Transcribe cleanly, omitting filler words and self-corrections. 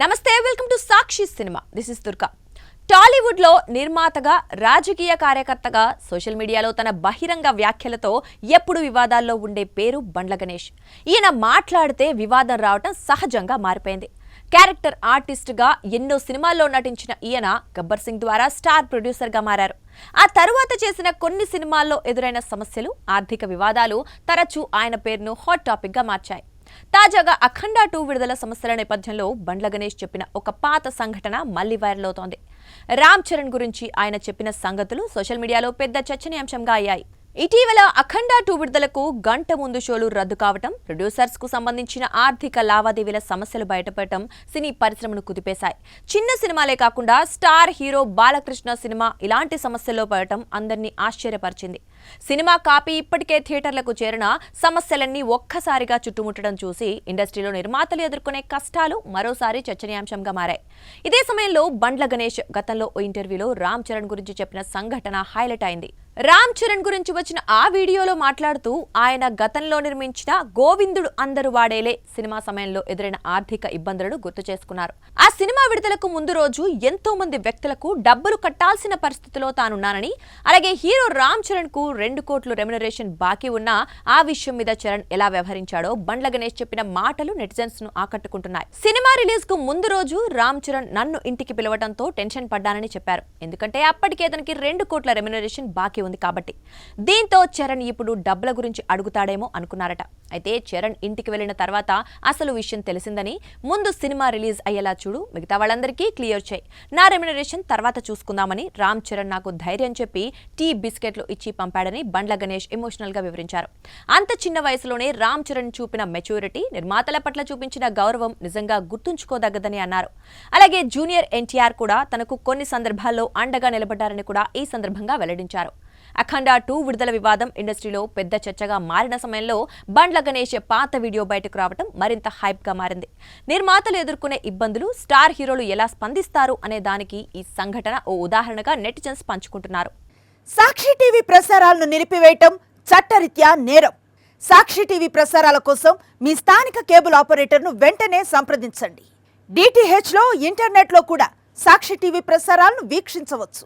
నమస్తే welcome to Sakshi cinema this is Durga Tollywood లో నిర్మాతగా రాజకీయ కార్యకర్తగా సోషల్ మీడియాలో తన బహిరంగ వ్యాఖ్యలతో ఎప్పుడు వివాదాల్లో ఉండే పేరు బండ్ల గణేష్. ఈయన మాట్లాడితే వివాదం రావటం సహజంగా మారిపోయింది. క్యారెక్టర్ ఆర్టిస్ట్ గా ఎన్నో సినిమాల్లో నటించిన ఈయన గబ్బర్ సింగ్ ద్వారా స్టార్ ప్రొడ్యూసర్ గా మారారు. ఆ తరువాత చేసిన కొన్ని సినిమాల్లో ఎదురైన సమస్యలు, ఆర్థిక వివాదాలు తరచూ ఆయన పేరును హాట్ టాపిక్ గా మార్చాయి. తాజాగా అఖండ 2 విడుదల సమస్యల నేపథ్యంలో బండ్ల గణేష్ చెప్పిన ఒక పాత సంఘటన మళ్లీ వైరల్ అవుతోంది. రామ్ చరణ్ గురించి ఆయన చెప్పిన సంగతులు సోషల్ మీడియాలో పెద్ద చర్చనీయాంశంగా అయ్యాయి. ఇటీవల అఖండ 2 విడుదలకు గంట ముందు షోలు రద్దు కావటం, ప్రొడ్యూసర్స్ కు సంబంధించిన ఆర్థిక లావాదేవీల సమస్యలు బయటపడటం సినీ పరిశ్రమను కుదిపేశాయి. చిన్న సినిమాలే కాకుండా స్టార్ హీరో బాలకృష్ణ సినిమా ఇలాంటి సమస్యల్లో పడటం అందరినీ ఆశ్చర్యపరిచింది. సినిమా కాపీ ఇప్పటికే థియేటర్లకు చేరిన సమస్యలన్నీ ఒక్కసారిగా చుట్టుముట్టడం చూసి ఇండస్ట్రీలో నిర్మాతలు ఎదుర్కొనే కష్టాలు మరోసారి చర్చనీయాంశంగా మారాయి. ఇదే సమయంలో బండ్ల గణేష్ గతంలో ఓ ఇంటర్వ్యూలో రామ్ చరణ్ గురించి చెప్పిన సంఘటన హైలైట్ అయింది. రామ్ చరణ్ గురించి వచ్చిన ఆ వీడియోలో మాట్లాడుతూ ఆయన గతంలో నిర్మించిన గోవిందుడు అందరు వాడేలే సినిమా సమయంలో ఎదురైన ఆర్థిక ఇబ్బందులను గుర్తు చేసుకున్నారు. ఆ సినిమా విడుదలకు ముందు రోజు ఎంతో మంది వ్యక్తులకు డబ్బులు కట్టాల్సిన పరిస్థితిలో తానున్నానని, అలాగే హీరో రామ్ చరణ్ కు 2 కోట్లు రెమ్యునరేషన్ బాకీ ఉన్నా ఆ విషయం మీద చరణ్ ఎలా వ్యవహరించాడో బండ్ల గణేష్ చెప్పిన మాటలు నెటిజన్స్ ను ఆకట్టుకుంటున్నాయి. సినిమా రిలీజ్ కు ముందు రోజు రామ్ చరణ్ నన్ను ఇంటికి పిలవడంతో టెన్షన్ పడ్డానని చెప్పారు. ఎందుకంటే అప్పటికే అతనికి 2 కోట్ల రెమ్యునరేషన్ బాకీ ఉంది కాబట్టి. దీంతో చరణ్ ఇప్పుడు డబ్బుల గురించి అడుగుతాడేమో అనుకున్నారట. అయితే చరణ్ ఇంటికి వెళ్లిన తర్వాత అసలు విషయం తెలిసిందని, ముందు సినిమా రిలీజ్ అయ్యేలా చూడు, మిగతా వాళ్ళందరికీ క్లియర్ చేయి, నా రెమ్యునరేషన్ తర్వాత చూసుకుందామని రామ్ చరణ్ నాకు ధైర్యం చెప్పి టీ బిస్కెట్లు ఇచ్చి పంపాడని బండ్ల గణేష్ ఎమోషనల్ గా వివరించారు. అంత చిన్న వయసులోనే రామ్ చరణ్ చూపిన మెచ్యూరిటీ, నిర్మాతల పట్ల చూపించిన గౌరవం నిజంగా గుర్తుంచుకోదగ్గదని అన్నారు. అలాగే జూనియర్ ఎన్టీఆర్ కూడా తనకు కొన్ని సందర్భాల్లో అండగా నిలబడ్డారని కూడా ఈ సందర్భంగా వెల్లడించారు. అఖండ 2 విడుదల వివాదం ఇండస్ట్రీలో పెద్ద చర్చగా మారిన సమయంలో బండ్ల గణేష్ పాత వీడియో బయటకు రావడం మరింత హైప్ గా మారింది. నిర్మాతలు ఎదుర్కొనే ఇబ్బందులు, స్టార్ హీరోలు ఎలా స్పందిస్తారు అనే దానికి ఈ సంఘటన ఓ ఉదాహరణగా నెటిజన్స్ పంచుకుంటున్నారు. సాక్షి టీవీ ప్రసారాలను నిలిపివేయటం చట్టరీత్యా నేరం. సాక్షి టీవీ ప్రసారాల కోసం మీ స్థానిక కేబుల్ ఆపరేటర్ను వెంటనే సంప్రదించండి. DTH లో, ఇంటర్నెట్ లో కూడా సాక్షి టీవీ ప్రసారాలను వీక్షించవచ్చు.